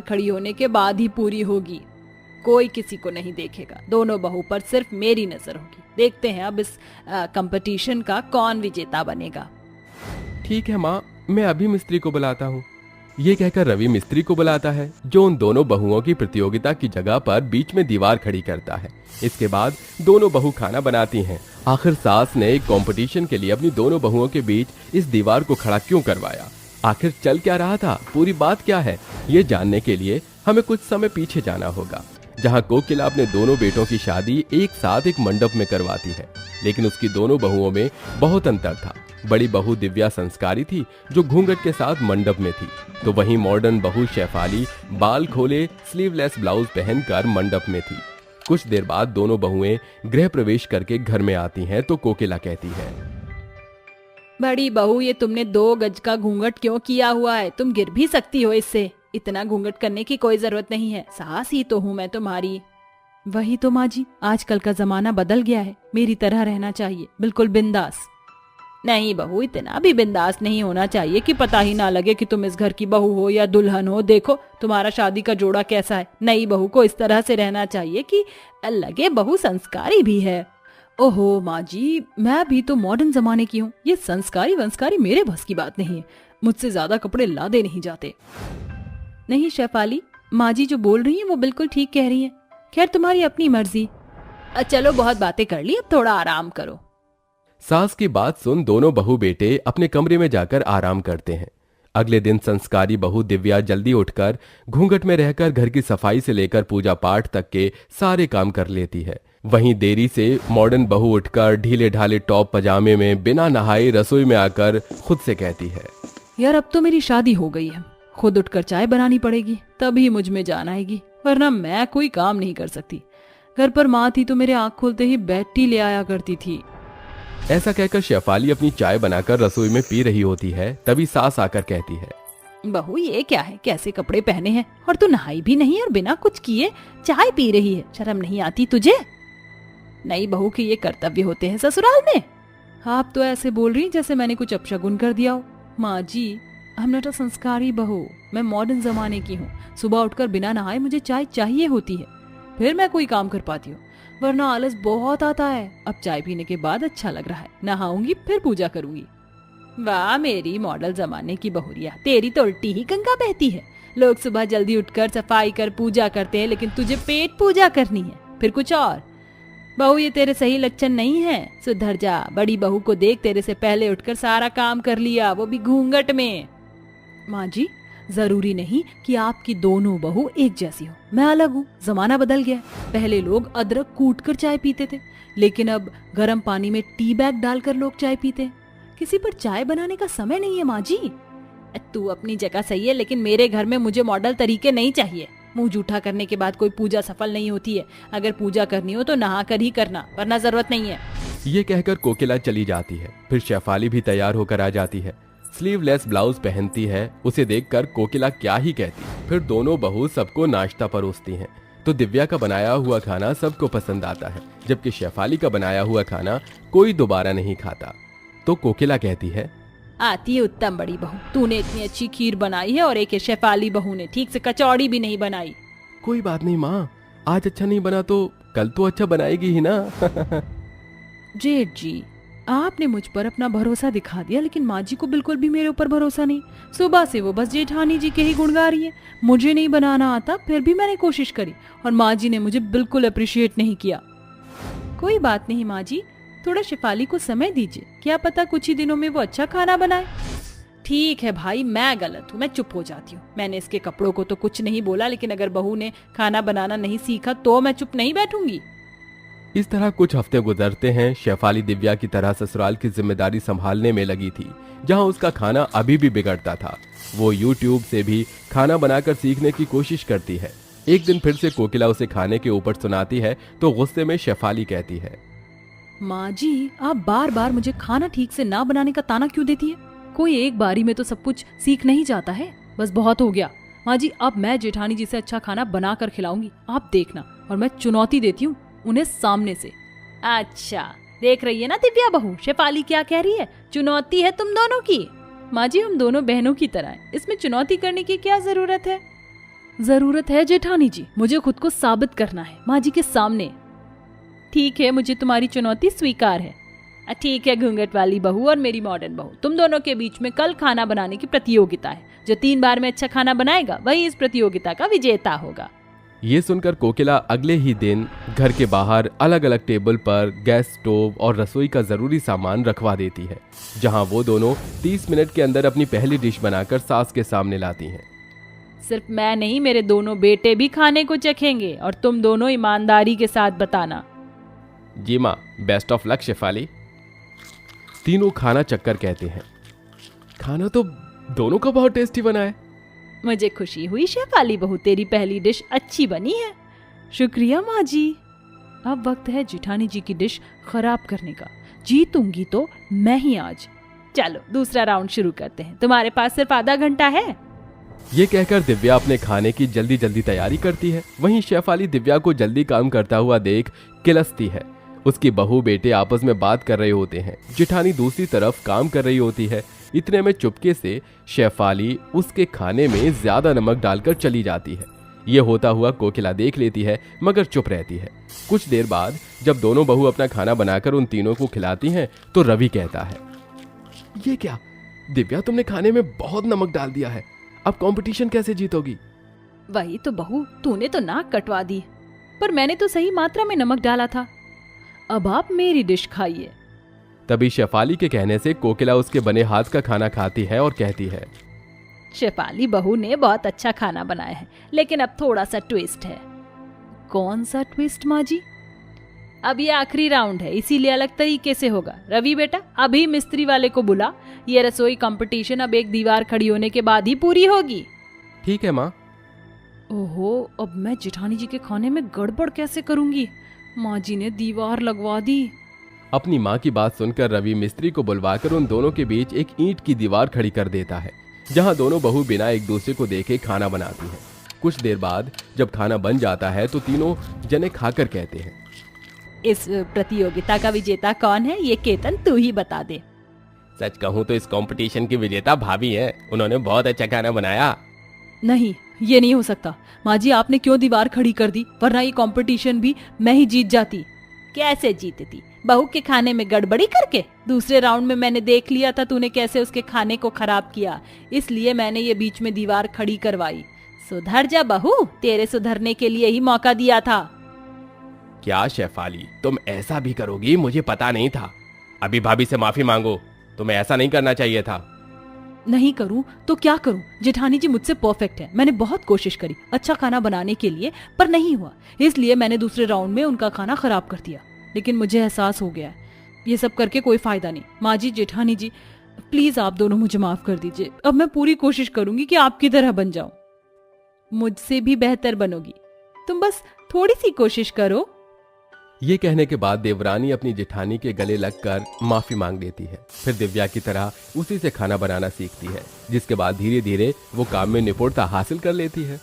खड़ी होने के बाद ही पूरी होगी। कोई किसी को नहीं देखेगा, दोनों बहू पर सिर्फ मेरी नजर होगी। देखते हैं अब इस कंपटीशन का कौन विजेता बनेगा। ठीक है माँ, मैं अभी मिस्त्री को बुलाता हूँ। ये कहकर रवि मिस्त्री को बुलाता है, जो उन दोनों बहुओं की प्रतियोगिता की जगह पर बीच में दीवार खड़ी करता है। इसके बाद दोनों बहू खाना बनाती हैं। आखिर सास ने एक कंपटीशन के लिए अपनी दोनों बहुओं के बीच इस दीवार को खड़ा क्यों करवाया? आखिर चल क्या रहा था, पूरी बात क्या है, ये जानने के लिए हमें कुछ समय पीछे जाना होगा, जहाँ कोकिला अपने दोनों बेटों की शादी एक साथ एक मंडप में करवाती है। लेकिन उसकी दोनों बहुओं में बहुत अंतर था। बड़ी बहू दिव्या संस्कारी थी, जो घूंघट के साथ मंडप में थी, तो वहीं मॉडर्न बहू शेफाली बाल खोले स्लीवलेस ब्लाउज पहनकर मंडप में थी। कुछ देर बाद दोनों बहुएं गृह प्रवेश करके घर में आती हैं तो कोकिला कहती है, बड़ी बहू, ये तुमने 2 गज का घूंघट क्यों किया हुआ है? तुम गिर भी सकती हो इससे। इतना घूंघट करने की कोई जरूरत नहीं है, सास ही तो हूँ मैं तुम्हारी। वही तो माँ जी, आजकल का जमाना बदल गया है, मेरी तरह रहना चाहिए, बिल्कुल बिंदास। नहीं बहू, इतना भी बिंदास नहीं होना चाहिए कि पता ही ना लगे कि तुम इस घर की बहू हो या दुल्हन हो। देखो तुम्हारा शादी का जोड़ा कैसा है। नई बहू को इस तरह से रहना चाहिए कि लगे बहू संस्कारी भी है। ओहो माँ जी, मैं भी तो मॉडर्न जमाने की हूँ, ये संस्कारी वंस्कारी मेरे बस की बात नहीं है। मुझसे ज्यादा कपड़े लादे नहीं जाते। नहीं शेफाली, माँ जी जो बोल रही हैं वो बिल्कुल ठीक कह रही हैं। खैर तुम्हारी अपनी मर्जी। चलो बहुत बातें कर ली, अब थोड़ा आराम करो। सास की बात सुन दोनों बहू बेटे अपने कमरे में जाकर आराम करते हैं। अगले दिन संस्कारी बहू दिव्या जल्दी उठकर घूंघट में रहकर घर की सफाई से लेकर पूजा पाठ तक के सारे काम कर लेती है। वहीं देरी से मॉडर्न बहू उठकर ढीले ढाले टॉप पजामे में बिना नहाए रसोई में आकर खुद से कहती है, यार अब तो मेरी शादी हो गई है, खुद उठकर चाय बनानी पड़ेगी, तभी मुझ में जान आएगी, वरना मैं कोई काम नहीं कर सकती। घर पर माँ थी तो मेरे आँख खोलते ही बेड टी ले आया करती थी। ऐसा कहकर शेफाली अपनी चाय बनाकर रसोई में पी रही होती है। तभी सास आकर कहती है, बहू ये क्या है, कैसे कपड़े पहने हैं और तू नहाई भी नहीं और बिना कुछ किए चाय पी रही है, शर्म नहीं आती तुझे? नई बहू के ये कर्तव्य होते हैं ससुराल में। आप तो ऐसे बोल रही जैसे मैंने कुछ अपशगुन कर दिया हो। माँ जी, आई एम नॉट अ संस्कारी बहू, मैं मॉडर्न जमाने की हूँ। सुबह उठकर बिना नहाए मुझे चाय चाहिए होती है, फिर मैं कोई काम कर पाती हूँ, वरना आलस बहुत आता है। अब चाय पीने के बाद अच्छा लग रहा है, नहाऊंगी फिर पूजा करूंगी। वाह मेरी मॉडल जमाने की बहुरिया, तेरी तो उल्टी ही गंगा बहती है। लोग सुबह जल्दी उठकर सफाई कर पूजा करते हैं, लेकिन तुझे पेट पूजा करनी है, फिर कुछ और। बहू ये तेरे सही लक्षण नहीं है, सुधर जा। बड़ी बहू को देख, तेरे से पहले उठकर सारा काम कर लिया, वो भी घूंघट में। माँ जी, जरूरी नहीं कि आपकी दोनों बहू एक जैसी हो, मैं अलग हूँ, जमाना बदल गया। पहले लोग अदरक कूट कर चाय पीते थे, लेकिन अब गर्म पानी में टी बैग डालकर लोग चाय पीते हैं। किसी पर चाय बनाने का समय नहीं है माँ जी। तू अपनी जगह सही है, लेकिन मेरे घर में मुझे मॉडल तरीके नहीं चाहिए। मुंह जूठा करने के बाद कोई पूजा सफल नहीं होती है। अगर पूजा करनी हो तो नहा कर ही करना, वरना जरूरत नहीं है। ये कहकर कोकिला चली जाती है। फिर शेफाली भी तैयार होकर आ जाती है, स्लीवलेस ब्लाउज पहनती है। उसे देखकर कोकिला क्या ही कहती। फिर दोनों बहू सबको नाश्ता परोसती हैं। तो दिव्या का बनाया हुआ खाना सबको पसंद आता है, जबकि शेफाली का बनाया हुआ खाना कोई दोबारा नहीं खाता। तो कोकिला कहती है, आती है उत्तम बड़ी बहू, तूने इतनी अच्छी खीर बनाई है और एक शेफाली बहू ने ठीक से कचौड़ी भी नहीं बनाई। कोई बात नहीं माँ, आज अच्छा नहीं बना तो कल तो अच्छा बनाएगी ही ना। जेठ जी, आपने मुझ पर अपना भरोसा दिखा दिया, लेकिन माँ जी को बिल्कुल भी मेरे ऊपर भरोसा नहीं। सुबह से वो बस जेठानी जी के ही गुण गा रही है। मुझे नहीं बनाना आता, फिर भी मैंने कोशिश करी और माँ जी ने मुझे बिल्कुल अप्रिशिएट नहीं किया। कोई बात नहीं माँ जी, थोड़ा शेफाली को समय दीजिए, क्या पता कुछ ही दिनों में वो अच्छा खाना बनाए। ठीक है भाई, मैं गलत हूँ, मैं चुप हो जाती हूँ। मैंने इसके कपड़ों को तो कुछ नहीं बोला, लेकिन अगर बहू ने खाना बनाना नहीं सीखा तो मैं चुप नहीं बैठूंगी। इस तरह कुछ हफ्ते गुजरते हैं। शेफाली दिव्या की तरह ससुराल की जिम्मेदारी संभालने में लगी थी, जहां उसका खाना अभी भी बिगड़ता था। वो YouTube से भी खाना बनाकर सीखने की कोशिश करती है। एक दिन फिर से कोकिला उसे खाने के ऊपर सुनाती है तो गुस्से में शेफाली कहती है, माँ जी, आप बार बार मुझे खाना ठीक से ना बनाने का ताना क्यों देती है? कोई एक बारी में तो सब कुछ सीख नहीं जाता है, बस बहुत हो गया। माँ जी, अब मैं जेठानी जी से अच्छा खाना बना कर खिलाऊंगी, आप देखना। और मैं चुनौती देती हूँ उन्हें सामने से। अच्छा, देख रही है ना दिव्या बहू, शेफाली क्या कह रही है? चुनौती है तुम दोनों की। माँ जी, हम दोनों बहनों की तरह हैं, इसमें चुनौती करने की क्या जरूरत है? जरूरत है जेठानी जी, मुझे खुद को साबित करना है माँ जी के सामने। ठीक है, मुझे तुम्हारी चुनौती स्वीकार है। ठीक है, घूंघट वाली बहू और मेरी मॉडर्न बहू, तुम दोनों के बीच में कल खाना बनाने की प्रतियोगिता है। जो 3 बार में अच्छा खाना बनाएगा वही इस प्रतियोगिता का विजेता होगा। ये सुनकर कोकिला अगले ही दिन घर के बाहर अलग अलग टेबल पर गैस स्टोव और रसोई का जरूरी सामान रखवा देती है, जहां वो दोनों 30 मिनट के अंदर अपनी पहली डिश बनाकर सास के सामने लाती हैं। सिर्फ मैं नहीं, मेरे दोनों बेटे भी खाने को चखेंगे और तुम दोनों ईमानदारी के साथ बताना। जी माँ, बेस्ट ऑफ लक शेफाली। तीनों खाना चक्कर कहते हैं। खाना तो दोनों का बहुत टेस्टी बना है। मुझे खुशी हुई शेफाली बहू, तेरी पहली डिश अच्छी बनी है। शुक्रिया माँ जी। अब वक्त है जेठानी जी की डिश खराब करने का। जीतूंगी तो मैं ही आज। चलो दूसरा राउंड शुरू करते हैं, तुम्हारे पास सिर्फ आधा घंटा है। ये कहकर दिव्या अपने खाने की जल्दी जल्दी तैयारी करती है। वहीं शेफाली दिव्या को जल्दी काम करता हुआ देख किलसती है। उसकी बहू बेटे आपस में बात कर रहे होते हैं। जेठानी दूसरी तरफ काम कर रही होती है। इतने में चुपके से शेफाली उसके खाने में ज्यादा नमक डालकर चली जाती है। ये होता हुआ कोकिला देख लेती है मगर चुप रहती है। कुछ देर बाद जब दोनों बहू अपना खाना बनाकर उन तीनों को खिलाती हैं तो रवि कहता है, ये क्या दिव्या, तुमने खाने में बहुत नमक डाल दिया है, अब कंपटीशन कैसे जीतोगी? वही तो बहू, तूने तो नाक कटवा दी, पर मैंने तो सही मात्रा में नमक डाला था। अब आप मेरी डिश खाइए। तभी शेफाली के कहने से कोकिला उसके बने हाथ का खाना खाती है और कहती है, शेफाली बहू ने बहुत अच्छा खाना बनाया है, लेकिन अब थोड़ा सा ट्विस्ट है। कौन सा ट्विस्ट माँ जी? अब ये आखिरी राउंड है, इसीलिए अलग तरीके से होगा। रवि बेटा, अभी मिस्त्री वाले को बुला। ये रसोई कंपटीशन अब एक दीवार खड़ी होने के बाद ही पूरी होगी। ठीक है माँ। ओहो, अब मैं जेठानी जी के खाने में गड़बड़ कैसे करूंगी? माँ जी ने दीवार लगवा दी। अपनी माँ की बात सुनकर रवि मिस्त्री को बुलवाकर उन दोनों के बीच एक ईंट की दीवार खड़ी कर देता है, जहाँ दोनों बहू बिना एक दूसरे को देखे खाना बनाती हैं। कुछ देर बाद जब खाना बन जाता है तो तीनों जने खाकर कहते हैं, इस प्रतियोगिता का विजेता कौन है? ये केतन तू ही बता दे। सच कहूँ तो इस कंपटीशन की विजेता भाभी है, उन्होंने बहुत अच्छा खाना बनाया। नहीं, ये नहीं हो सकता। माँ जी, आपने क्यों दीवार खड़ी कर दी? वरना ये कंपटीशन भी मैं ही जीत जाती। कैसे जीतती? बहू के खाने में गड़बड़ी करके। दूसरे राउंड में मैंने देख लिया था तूने कैसे उसके खाने को खराब किया, इसलिए मैंने ये बीच में दीवार खड़ी करवाई। सुधर जा बहू, तेरे सुधरने के लिए ही मौका दिया था। क्या शेफाली, तुम ऐसा भी करोगी? मुझे पता नहीं था। अभी भाभी से माफी मांगो, तुम्हें ऐसा नहीं करना चाहिए था। नहीं करूं तो क्या करूं? जेठानी जी मुझसे परफेक्ट है। मैंने बहुत कोशिश करी अच्छा खाना बनाने के लिए, पर नहीं हुआ, इसलिए मैंने दूसरे राउंड में उनका खाना खराब कर दिया। लेकिन मुझे एहसास हो गया ये सब करके कोई फायदा नहीं। माँ जी, जेठानी जी, प्लीज आप दोनों मुझे माफ कर दीजिए। अब मैं पूरी कोशिश करूंगी कि आपकी तरह बन जाऊं। मुझसे भी बेहतर बनोगी, तुम बस थोड़ी सी कोशिश करो। ये कहने के बाद देवरानी अपनी जेठानी के गले लगकर माफी मांग लेती है। फिर दिव्या की तरह उसी से खाना बनाना सीखती है, जिसके बाद धीरे धीरे वो काम में निपुणता हासिल कर लेती है।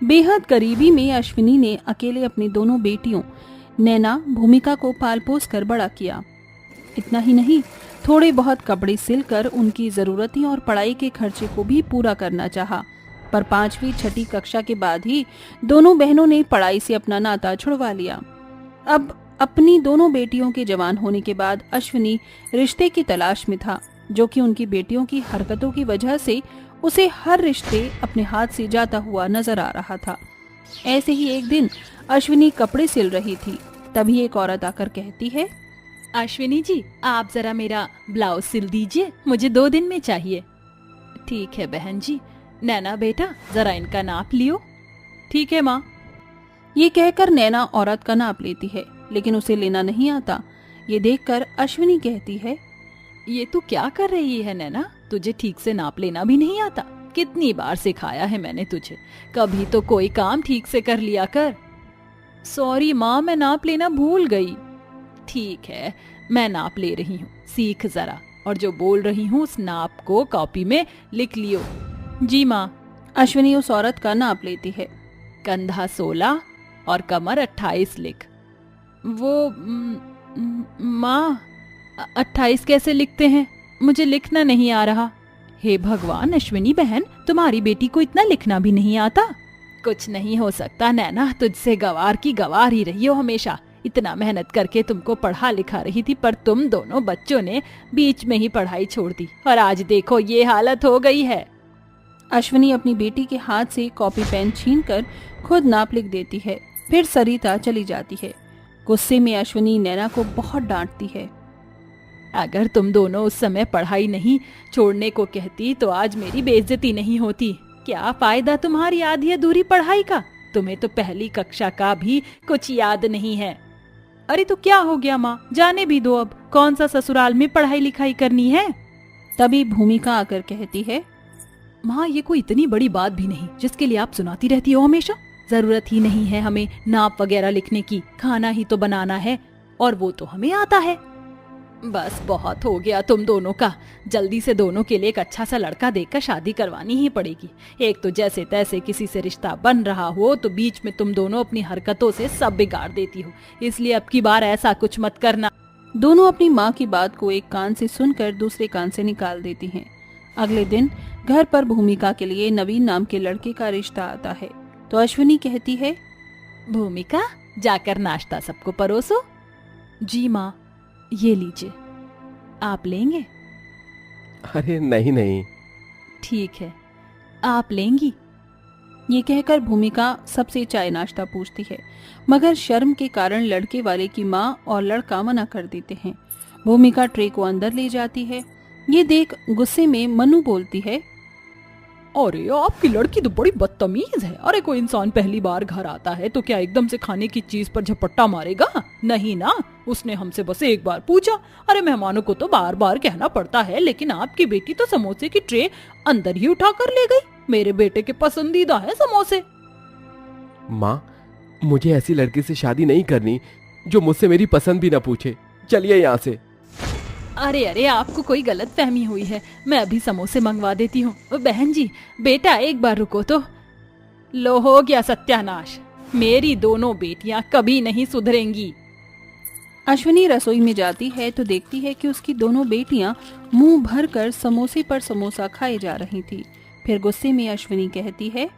बेहद करीबी में अश्विनी ने अकेले अपनी दोनों बेटियों नैना, भूमिका को पाल पोस कर बड़ा किया। इतना ही नहीं, थोड़े बहुत कपड़े सिलकर उनकी जरूरतें और पढ़ाई के खर्चे को भी पूरा करना चाहा। पर 5वीं 6ठी कक्षा के बाद ही दोनों बहनों ने पढ़ाई से अपना नाता छुड़वा लिया। अब अपनी दोनों बेटियों के जवान होने के बाद अश्विनी रिश्ते की तलाश में था, जो कि उनकी बेटियों की हरकतों की वजह से उसे हर रिश्ते अपने हाथ से जाता हुआ नजर आ रहा था। ऐसे ही एक दिन अश्विनी कपड़े सिल रही थी, तभी एक औरत आकर कहती है, अश्विनी जी, आप जरा मेरा ब्लाउज सिल दीजिए, मुझे 2 दिन में चाहिए। ठीक है बहन जी। नैना बेटा, जरा इनका नाप लियो। ठीक है माँ। ये कहकर नैना औरत का नाप लेती है, लेकिन उसे लेना नहीं आता। ये देखकर अश्विनी कहती है, ये तू क्या कर रही है नैना? तुझे ठीक से नाप लेना भी नहीं आता? कितनी बार सिखाया है मैंने तुझे, कभी तो कोई काम ठीक से कर लिया कर। सॉरी माँ, मैं नाप लेना भूल गई। ठीक है, मैं नाप ले रही हूँ, सीख जरा, और जो बोल रही हूँ उस नाप को कॉपी में लिख लियो। जी माँ। अश्विनी उस औरत का नाप लेती है। कंधा 16 और कमर 28 लिख। वो माँ, 28 कैसे लिखते हैं? मुझे लिखना नहीं आ रहा। हे भगवान, अश्विनी बहन, तुम्हारी बेटी को इतना लिखना भी नहीं आता? कुछ नहीं हो सकता नैना, तुझसे गवार की गवार ही रही हो हमेशा। इतना मेहनत करके तुमको पढ़ा लिखा रही थी, पर तुम दोनों बच्चों ने बीच में ही पढ़ाई छोड़ दी और आज देखो ये हालत हो गई है। अश्विनी अपनी बेटी के हाथ से कॉपी पेन छीनकर खुद नाप लिख देती है। फिर सरिता चली जाती है। गुस्से में अश्विनी नैना को बहुत डांटती है। अगर तुम दोनों उस समय पढ़ाई नहीं छोड़ने को कहती तो आज मेरी बेइज्जती नहीं होती। क्या फायदा तुम्हारी आधी अधूरी पढ़ाई का? तुम्हें तो पहली कक्षा का भी कुछ याद नहीं है। अरे तो क्या हो गया माँ, जाने भी दो, अब कौन सा ससुराल में पढ़ाई लिखाई करनी है। तभी भूमिका आकर कहती है, माँ ये कोई इतनी बड़ी बात भी नहीं जिसके लिए आप सुनाती रहती हो हमेशा। जरूरत ही नहीं है हमें नाप वगैरह लिखने की, खाना ही तो बनाना है और वो तो हमें आता है। बस बहुत हो गया तुम दोनों का। जल्दी से दोनों के लिए एक अच्छा सा लड़का देखकर शादी करवानी ही पड़ेगी। एक तो जैसे तैसे किसी से रिश्ता बन रहा हो तो बीच में तुम दोनों अपनी हरकतों से सब बिगाड़ देती हो, इसलिए अब की बार ऐसा कुछ मत करना। दोनों अपनी माँ की बात को एक कान से सुनकर दूसरे कान से निकाल देती हैं। अगले दिन घर पर भूमिका के लिए नवीन नाम के लड़के का रिश्ता आता है तो अश्विनी कहती है, भूमिका जाकर नाश्ता सबको परोसो। जी माँ, ये लीजिए। आप लेंगे? अरे नहीं नहीं। ठीक है, आप लेंगी? ये कहकर भूमिका सबसे चाय नाश्ता पूछती है, मगर शर्म के कारण लड़के वाले की माँ और लड़का मना कर देते हैं। भूमिका ट्रे को अंदर ले जाती है। ये देख गुस्से में मनु बोलती है, अरे आपकी लड़की तो बड़ी बदतमीज है। अरे कोई इंसान पहली बार घर आता है तो क्या एकदम से खाने की चीज पर झपट्टा मारेगा? नहीं ना, उसने हमसे बस एक बार पूछा। अरे मेहमानों को तो बार बार कहना पड़ता है, लेकिन आपकी बेटी तो समोसे की ट्रे अंदर ही उठा कर ले गई। मेरे बेटे के पसंदीदा है समोसे। माँ, मुझे ऐसी लड़की से शादी नहीं करनी जो मुझसे मेरी पसंद भी न पूछे। चलिए यहाँ से। अरे अरे आपको कोई गलत फहमी हुई है, मैं अभी समोसे मंगवा देती हूँ। बहन जी, बेटा एक बार रुको तो। लो हो गया सत्यानाश, मेरी दोनों बेटियां कभी नहीं सुधरेंगी। अश्विनी रसोई में जाती है तो देखती है कि उसकी दोनों बेटियां मुंह भरकर समोसे पर समोसा खाए जा रही थी। फिर गुस्से में अश्विनी कहती है,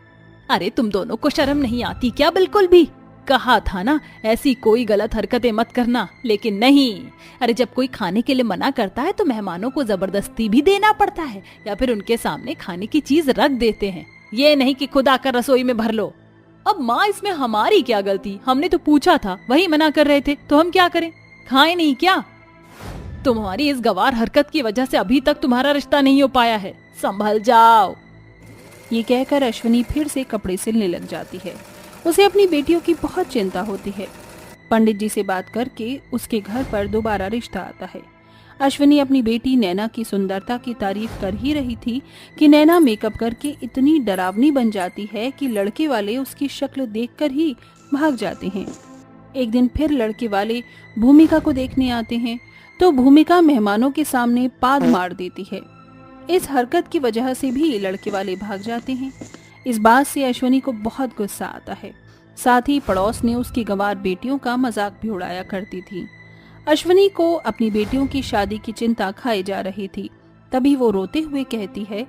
अरे तुम दोनों को शर्म नहीं आती क्या? बिल्कुल भी। कहा था ना ऐसी कोई गलत हरकतें मत करना, लेकिन नहीं। अरे जब कोई खाने के लिए मना करता है तो मेहमानों को जबरदस्ती भी देना पड़ता है या फिर उनके सामने खाने की चीज रख देते हैं। ये नहीं कि खुद आकर रसोई में भर लो। अब माँ, इसमें हमारी क्या गलती? हमने तो पूछा था, वही मना कर रहे थे, तो हम क्या करें? खाए नहीं क्या? तुम्हारी इस गवार हरकत की वजह से अभी तक तुम्हारा रिश्ता नहीं हो पाया है। संभल जाओ। ये कहकर अश्विनी फिर से कपड़े सिलने लग जाती है। उसे अपनी बेटियों की बहुत चिंता होती है। पंडित जी से बात करके उसके घर पर दोबारा रिश्ता आता है। अश्विनी अपनी बेटी नैना की सुंदरता की तारीफ कर ही रही थी कि नैना मेकअप करके इतनी डरावनी बन जाती है कि लड़के वाले उसकी शक्ल देखकर ही भाग जाते हैं। एक दिन फिर लड़के वाले भूमिका को देखने आते हैं तो भूमिका मेहमानों के सामने पाद मार देती है। इस हरकत की वजह से भी लड़के वाले भाग जाते हैं। इस बात से अश्विनी को बहुत गुस्सा आता है। साथ ही पड़ोस ने उसकी गंवार बेटियों का मजाक भी उड़ाया करती थी। अश्विनी को अपनी बेटियों की शादी की चिंता खाई जा रही थी। तभी वो रोते हुए कहती है,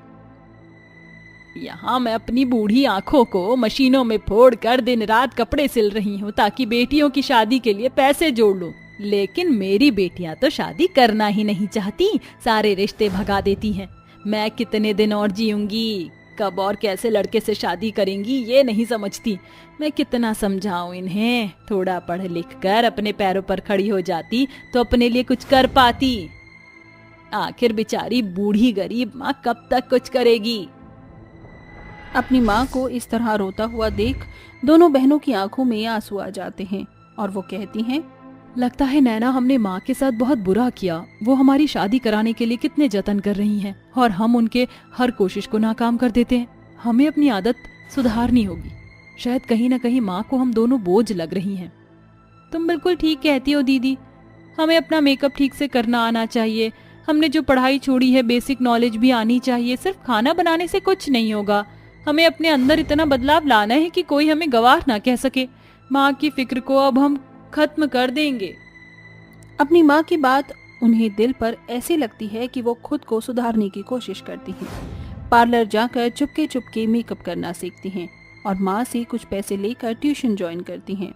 यहाँ मैं अपनी बूढ़ी आंखों को मशीनों में फोड़कर दिन रात कपड़े सिल रही हूँ ताकि बेटियों की शादी के लिए पैसे जोड़ लूं, लेकिन मेरी बेटियां तो शादी करना ही नहीं चाहती, सारे रिश्ते भगा देती हैं। मैं कितने दिन और जीऊंगी? कब और कैसे लड़के से शादी करेंगी ये नहीं समझती। मैं कितना समझाऊं इन्हें। थोड़ा पढ़ लिख कर अपने पैरों पर खड़ी हो जाती तो अपने लिए कुछ कर पाती। आखिर बेचारी बूढ़ी गरीब माँ कब तक कुछ करेगी? अपनी माँ को इस तरह रोता हुआ देख दोनों बहनों की आंखों में आंसू आ जाते हैं और वो कहती हैं, लगता है नैना हमने माँ के साथ बहुत बुरा किया। वो हमारी शादी कराने के लिए कितने जतन कर रही हैं और हम उनके हर कोशिश को नाकाम कर देते हैं। हमें अपनी आदत सुधारनी होगी। शायद कहीं ना कहीं माँ को हम दोनों बोझ लग रही हैं। तुम बिल्कुल ठीक कहती हो दीदी। हमें अपना मेकअप ठीक से करना आना चाहिए। हमने जो पढ़ाई छोड़ी है बेसिक नॉलेज भी आनी चाहिए। सिर्फ खाना बनाने से कुछ नहीं होगा। हमें अपने अंदर इतना बदलाव लाना है कि कोई हमें गवार ना कह सके। माँ की फिक्र को अब हम खत्म कर देंगे। अपनी माँ की बात उन्हें दिल पर ऐसे लगती है कि वो खुद को सुधारने की कोशिश करती हैं। पार्लर जाकर चुपके चुपके मेकअप करना सीखती हैं। और माँ से कुछ पैसे लेकर ट्यूशन ज्वाइन करती हैं,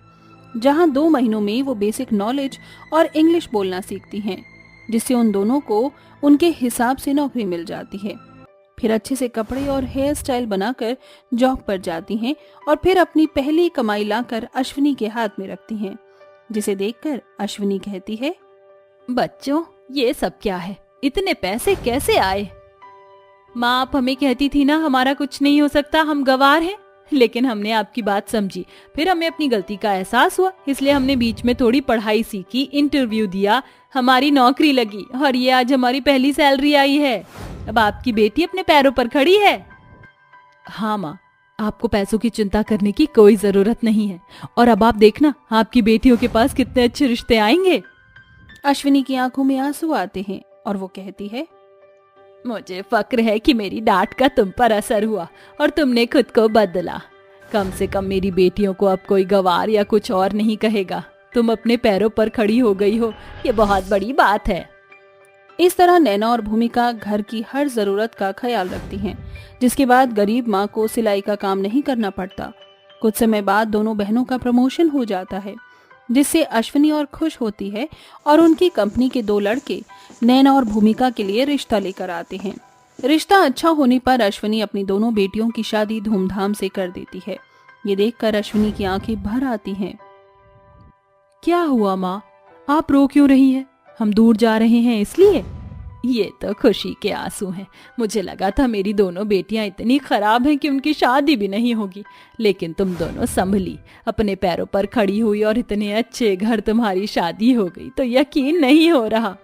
जहाँ 2 महीनों में वो बेसिक नॉलेज और इंग्लिश बोलना सीखती हैं, जिससे उन दोनों को उनके हिसाब से नौकरी मिल जाती है। फिर अच्छे से कपड़े और हेयर स्टाइल बनाकर जॉब पर जाती हैं और फिर अपनी पहली कमाई लाकर अश्विनी के हाथ में रखती हैं, जिसे देखकर अश्विनी कहती है, बच्चों ये सब क्या है, इतने पैसे कैसे आए? माँ आप हमें कहती थी ना हमारा कुछ नहीं हो सकता, हम गंवार हैं, लेकिन हमने आपकी बात समझी, फिर हमें अपनी गलती का एहसास हुआ, इसलिए हमने बीच में थोड़ी पढ़ाई सीखी, इंटरव्यू दिया, हमारी नौकरी लगी और ये आज हमारी पहली सैलरी आई है। अब आपकी बेटी अपने पैरों पर खड़ी है। हाँ माँ, आपको पैसों की चिंता करने की कोई जरूरत नहीं है, और अब आप देखना आपकी बेटियों के पास कितने अच्छे रिश्ते आएंगे। अश्विनी की आंखों में आंसू आते हैं और वो कहती है, मुझे फक्र है कि मेरी डांट का तुम पर असर हुआ और तुमने खुद को बदला। कम से कम मेरी बेटियों को अब कोई गंवार या कुछ और नहीं कहेगा। तुम अपने पैरों पर खड़ी हो गई हो, ये बहुत बड़ी बात है। इस तरह नैना और भूमिका घर की हर जरूरत का ख्याल रखती हैं, जिसके बाद गरीब माँ को सिलाई का काम नहीं करना पड़ता। कुछ समय बाद दोनों बहनों का प्रमोशन हो जाता है, जिससे अश्विनी और खुश होती है और उनकी कंपनी के 2 लड़के नैना और भूमिका के लिए रिश्ता लेकर आते हैं। रिश्ता अच्छा होने पर अश्विनी अपनी दोनों बेटियों की शादी धूमधाम से कर देती है। ये देखकर अश्विनी की आंखें भर आती हैं। क्या हुआ माँ, आप रो क्यों रही हैं? हम दूर जा रहे हैं इसलिए? ये तो खुशी के आंसू हैं। मुझे लगा था मेरी दोनों बेटियां इतनी खराब हैं कि उनकी शादी भी नहीं होगी, लेकिन तुम दोनों संभली, अपने पैरों पर खड़ी हुई और इतने अच्छे घर तुम्हारी शादी हो गई तो यकीन नहीं हो रहा।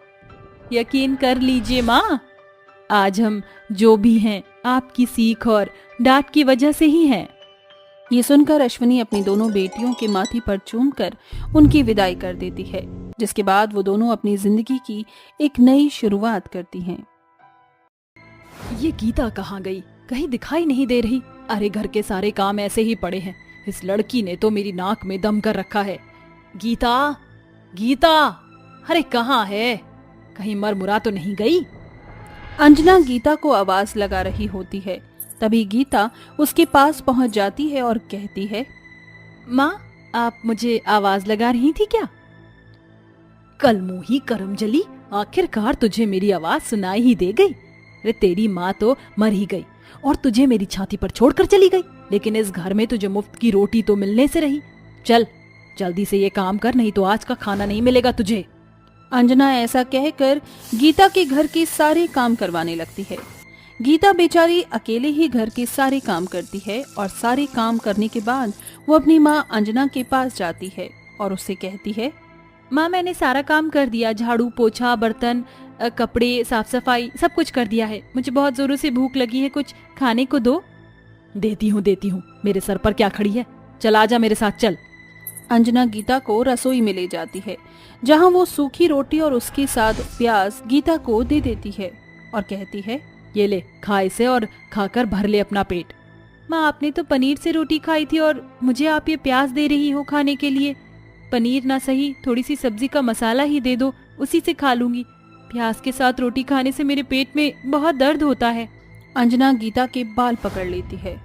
यकीन कर लीजिए माँ, आज हम जो भी हैं आपकी सीख और डांट की वजह से ही हैं। ये सुनकर अश्विनी अपनी दोनों बेटियों के माथे पर चूमकर उनकी विदाई कर देती है, जिसके बाद वो दोनों अपनी जिंदगी की एक नई शुरुआत करती हैं। ये गीता कहाँ गई? कहीं दिखाई नहीं दे रही। अरे घर के सारे काम ऐसे ही पड़े हैं, इस लड़की ने तो मेरी नाक में दम कर रखा है। गीता, गीता, अरे कहाँ है? कहीं मरमुरा तो नहीं गई? अंजना गीता को आवाज लगा रही होती है। तभी गीता उसके पास पहुंच जाती है और कहती है, माँ आप मुझे आवाज लगा रही थी क्या? कल मुही करमजली, आखिरकार तुझे मेरी आवाज सुनाई ही दे गई। अरे तेरी माँ तो मर ही गई और तुझे मेरी छाती पर छोड़कर चली गई, लेकिन इस घर में तुझे मुफ्त की रोटी तो मिलने से रही। चल जल्दी से ये काम कर, नहीं तो आज का खाना नहीं मिलेगा तुझे। अंजना ऐसा कहकर गीता के घर के सारे काम करवाने लगती है। गीता बेचारी अकेले ही घर के सारे काम करती है और सारे काम करने के बाद वो अपनी माँ अंजना के पास जाती है और उससे कहती है, माँ मैंने सारा काम कर दिया, झाड़ू पोछा बर्तन कपड़े साफ सफाई सब कुछ कर दिया है। मुझे बहुत जोरों से भूख लगी है, कुछ खाने को दो। देती हूँ, मेरे सर पर क्या खड़ी है? चल आजा मेरे साथ चल। अंजना गीता को रसोई में ले जाती है, जहाँ वो सूखी रोटी और उसके साथ प्याज गीता को दे देती है और कहती है, ये ले खा इसे और खाकर भर ले अपना पेट। माँ आपने तो पनीर से रोटी खाई थी और मुझे आप ये प्याज दे रही हो खाने के लिए। पनीर ना सही थोड़ी सी सब्जी का मसाला ही दे दो, उसी से खा लूंगी। प्याज के साथ रोटी खाने से मेरे पेट में बहुत दर्द होता है। अंजना गीता के बाल पकड़ लेती है।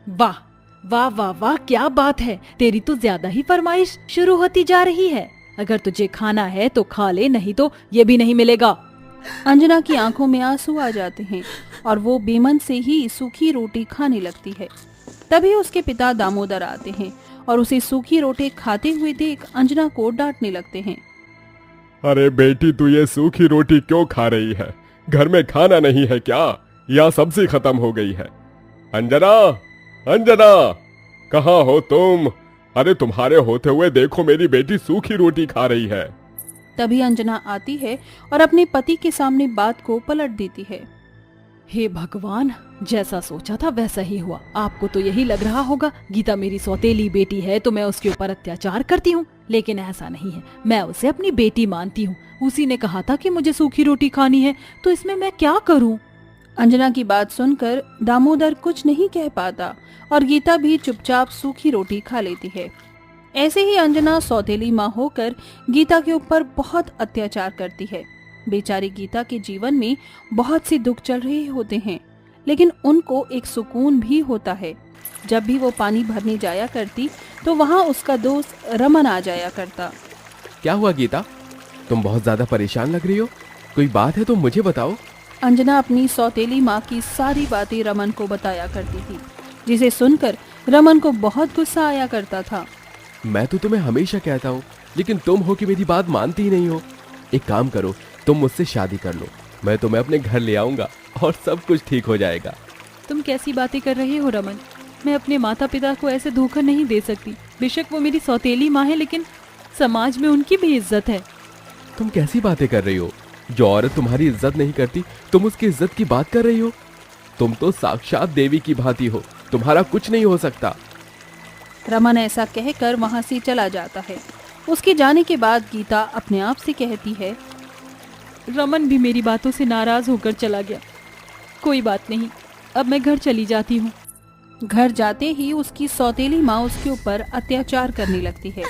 वाह वाह वाह वाह, क्या बात है, तेरी तो ज्यादा ही फरमाइश शुरू होती जा रही है। अगर तुझे खाना है तो खा ले, नहीं तो ये भी नहीं मिलेगा। अंजना की आंखों में आंसू आ जाते हैं और वो बेमन से ही सूखी रोटी खाने लगती है। तभी उसके पिता दामोदर आते हैं और उसे सूखी रोटी खाते हुए देख अंजना को डांटने लगते हैं। अरे बेटी, तू ये सूखी रोटी क्यों खा रही है? घर में खाना नहीं है क्या? या सब्जी खत्म हो गई है? अंजना, अंजना, कहाँ हो तुम? अरे तुम्हारे होते हुए देखो मेरी बेटी सूखी रोटी खा रही है। तभी अंजना आती है और अपने पति के सामने बात को पलट देती है। हे भगवान, जैसा सोचा था वैसा ही हुआ। आपको तो यही लग रहा होगा गीता मेरी सौतेली बेटी है तो मैं उसके ऊपर अत्याचार करती हूँ, लेकिन ऐसा नहीं है। मैं उसे अपनी बेटी मानती हूँ। उसी ने कहा था कि मुझे सूखी रोटी खानी है, तो इसमें मैं क्या करूँ? अंजना की बात सुनकर दामोदर कुछ नहीं कह पाता और गीता भी चुपचाप सूखी रोटी खा लेती है। ऐसे ही अंजना सौतेली माँ होकर गीता के ऊपर बहुत अत्याचार करती है। बेचारी गीता के जीवन में बहुत से दुख चल रहे होते हैं, लेकिन उनको एक सुकून भी होता है जब भी वो पानी भरने जाया करती तो वहाँ उसका दोस्त रमन आ जाया करता। क्या हुआ गीता, तुम बहुत ज्यादा परेशान लग रही हो, कोई बात है तो मुझे बताओ। अंजना अपनी सौतेली माँ की सारी बातें रमन को बताया करती थी, जिसे सुनकर रमन को बहुत गुस्सा आया करता था। मैं तो तुम्हें हमेशा कहता हूँ, लेकिन तुम हो कि मेरी बात मानती ही नहीं हो। एक काम करो, तुम मुझसे शादी कर लो, मैं तुम्हें अपने घर ले आऊंगा और सब कुछ ठीक हो जाएगा। तुम कैसी बातें कर रहे हो रमन? मैं अपने माता पिता को ऐसे धोखा नहीं दे सकती। बेशक वो मेरी सौतेली माँ है, लेकिन समाज में उनकी भी इज्जत है। तुम कैसी बातें कर रही हो? जो औरत तुम्हारी इज्जत नहीं करती, तुम उसकी इज्जत की बात कर रही हो? तुम तो साक्षात देवी की भांति हो, तुम्हारा कुछ नहीं हो सकता। रमन ऐसा कहकर वहाँ से चला जाता है। उसके जाने के बाद गीता अपने आप से कहती है, रमन भी मेरी बातों से नाराज होकर चला गया। कोई बात नहीं, अब मैं घर चली जाती हूँ। घर जाते ही उसकी सौतेली माँ उसके ऊपर अत्याचार करने लगती है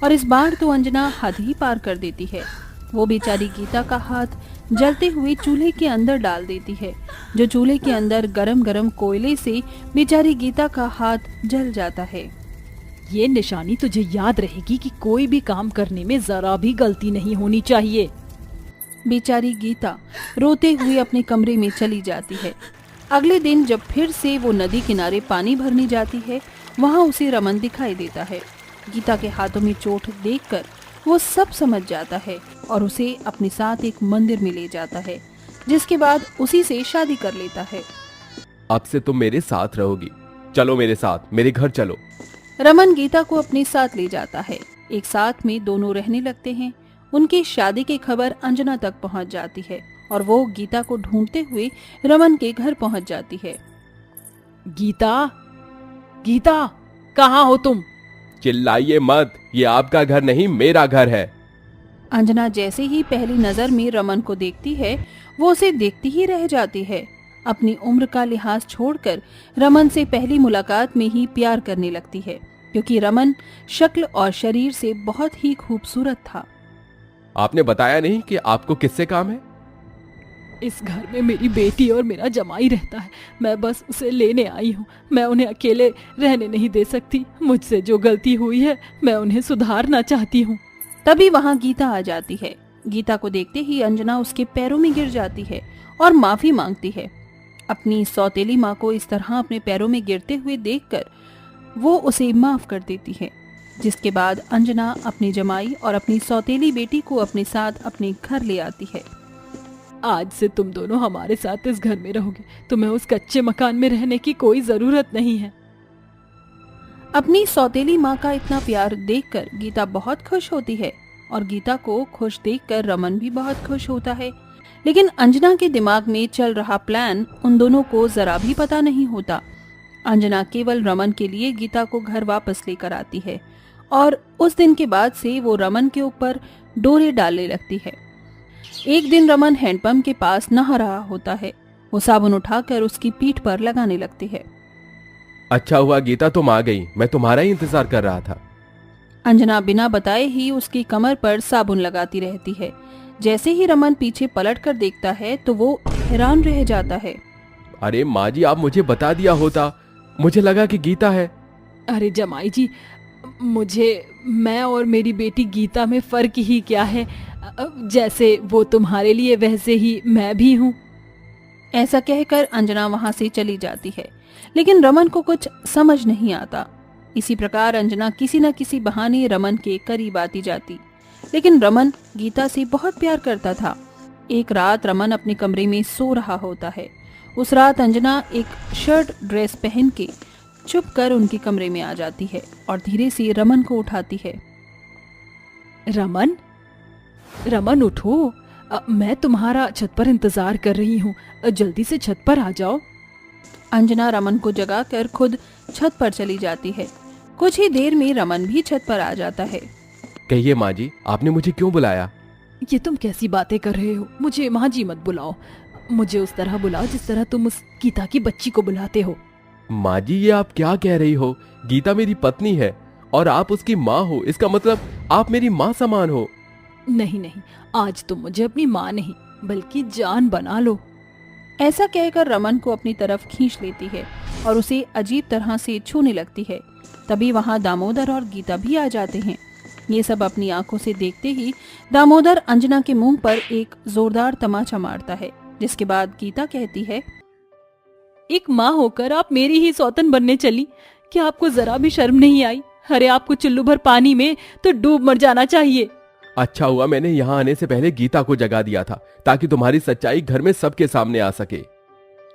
और इस बार तो अंजना हद ही पार कर देती है। वो बेचारी गीता का हाथ जलते हुए चूल्हे के अंदर डाल देती है, जो चूल्हे के अंदर गरम गरम कोयले से बेचारी गीता का हाथ जल जाता है। ये निशानी तुझे याद रहेगी कि कोई भी काम करने में जरा भी गलती नहीं होनी चाहिए। बेचारी गीता रोते हुए अपने कमरे में चली जाती है। अगले दिन जब फिर से वो नदी किनारे पानी भरने जाती है, वहाँ उसे रमन दिखाई देता है। गीता के हाथों में चोट देखकर वो सब समझ जाता है और उसे अपने साथ एक मंदिर में ले जाता है, जिसके बाद उसी से शादी कर लेता है। अब से तुम मेरे साथ रहोगी, चलो मेरे साथ, मेरे घर चलो। रमन गीता को अपने साथ ले जाता है। एक साथ में दोनों रहने लगते हैं। उनकी शादी की खबर अंजना तक पहुंच जाती है और वो गीता को ढूंढते हुए रमन के घर पहुंच जाती है। गीता, गीता, कहाँ हो तुम? चिल्लाइए मत, ये आपका घर नहीं मेरा घर है। अंजना जैसे ही पहली नजर में रमन को देखती है, वो उसे देखती ही रह जाती है। अपनी उम्र का लिहाज छोड़कर रमन से पहली मुलाकात में ही प्यार करने लगती है, क्योंकि रमन शक्ल और शरीर से बहुत ही खूबसूरत था। आपने बताया नहीं कि आपको किससे काम है? इस घर में मेरी बेटी और मेरा जमाई रहता है। मैं बस उसे लेने आई हूँ। मैं उन्हें अकेले रहने नहीं दे सकती। मुझसे जो गलती हुई है, मैं उन्हें सुधारना चाहती हूँ। तभी वहाँ गीता आ जाती है। गीता को देखते ही अंजना उसके पैरों में गिर जाती है और माफी मांगती है। अपनी सौतेली माँ को इस तरह अपने पैरों में गिरते हुए देखकर वो उसे माफ कर देती है, जिसके बाद अंजना अपनी जमाई और अपनी सौतेली बेटी को अपने साथ अपने घर ले आती है। आज से तुम दोनों हमारे साथ इस घर में रहोगे। तुम्हें उस कच्चे मकान में रहने की कोई जरूरत नहीं है। अपनी सौतेली माँ का इतना प्यार देखकर गीता बहुत खुश होती है और गीता को खुश देखकर रमन भी बहुत खुश होता है। लेकिन अंजना के दिमाग में चल रहा प्लान उन दोनों को जरा भी पता नहीं होता। अंजना केवल रमन के लिए गीता को घर वापस लेकर आती है और उस दिन के बाद से वो रमन के ऊपर डोरे डालने लगती है। एक दिन रमन हैंडपंप के पास नहा रहा होता है। वो साबुन उठाकर उसकी पीठ पर लगाने लगती है। अच्छा हुआ गीता तुम आ गई, मैं तुम्हारा ही इंतजार कर रहा था। अंजना बिना बताए ही उसकी कमर पर साबुन लगाती रहती है। जैसे ही रमन पीछे पलट कर देखता है तो वो हैरान रह जाता है। अरे माँ जी, आप मुझे बता दिया होता, मुझे लगा कि गीता है। अरे जमाई जी, मैं और मेरी बेटी गीता में फर्क ही क्या है? जैसे वो तुम्हारे लिए वैसे ही मैं भी हूँ। ऐसा कहकर अंजना वहाँ से चली जाती है, लेकिन रमन को कुछ समझ नहीं आता। इसी प्रकार अंजना किसी न किसी बहाने रमन के करीब आती जाती, लेकिन रमन गीता से बहुत प्यार करता था। एक रात रमन अपने कमरे में सो रहा होता है। उस रात अंजना एक शर्ट ड्रेस पहन के चुप कर उनके कमरे में आ जाती है और धीरे से रमन को उठाती है। रमन, रमन उठो, मैं तुम्हारा छत पर इंतजार कर रही हूँ। जल्दी से छत पर आ जाओ। अंजना रमन को जगाकर खुद छत पर चली जाती है। कुछ ही देर में रमन भी छत पर आ जाता है। कहिए माँ जी, आपने मुझे क्यों बुलाया? ये तुम कैसी बातें कर रहे हो? मुझे माँ जी मत बुलाओ। मुझे उस तरह बुलाओ जिस तरह तुम उस गीता की बच्ची को बुलाते हो। माँ जी, ये आप क्या कह रही हो? गीता मेरी पत्नी है और आप उसकी माँ हो, इसका मतलब आप मेरी माँ समान हो। नहीं नहीं, आज तुम मुझे अपनी माँ नहीं बल्कि जान बना लो। ऐसा कहकर रमन को अपनी तरफ खींच लेती है और उसे अजीब तरह से छूने लगती है। तभी वहाँ दामोदर और गीता भी आ जाते हैं। ये सब अपनी आंखों से देखते ही दामोदर अंजना के मुंह पर एक जोरदार तमाचा मारता है, जिसके बाद गीता कहती है, एक माँ होकर आप मेरी ही सौतन बनने चली। क्या आपको जरा भी शर्म नहीं आई? अरे आपको चुल्लू भर पानी में तो डूब मर जाना चाहिए। अच्छा हुआ मैंने यहाँ आने से पहले गीता को जगा दिया था, ताकि तुम्हारी सच्चाई घर में सबके सामने आ सके।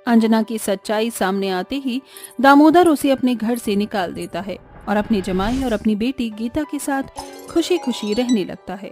अंजना की सच्चाई सामने आते ही दामोदर उसे अपने घर से निकाल देता है और अपनी जमाई और अपनी बेटी गीता के साथ खुशी खुशी रहने लगता है।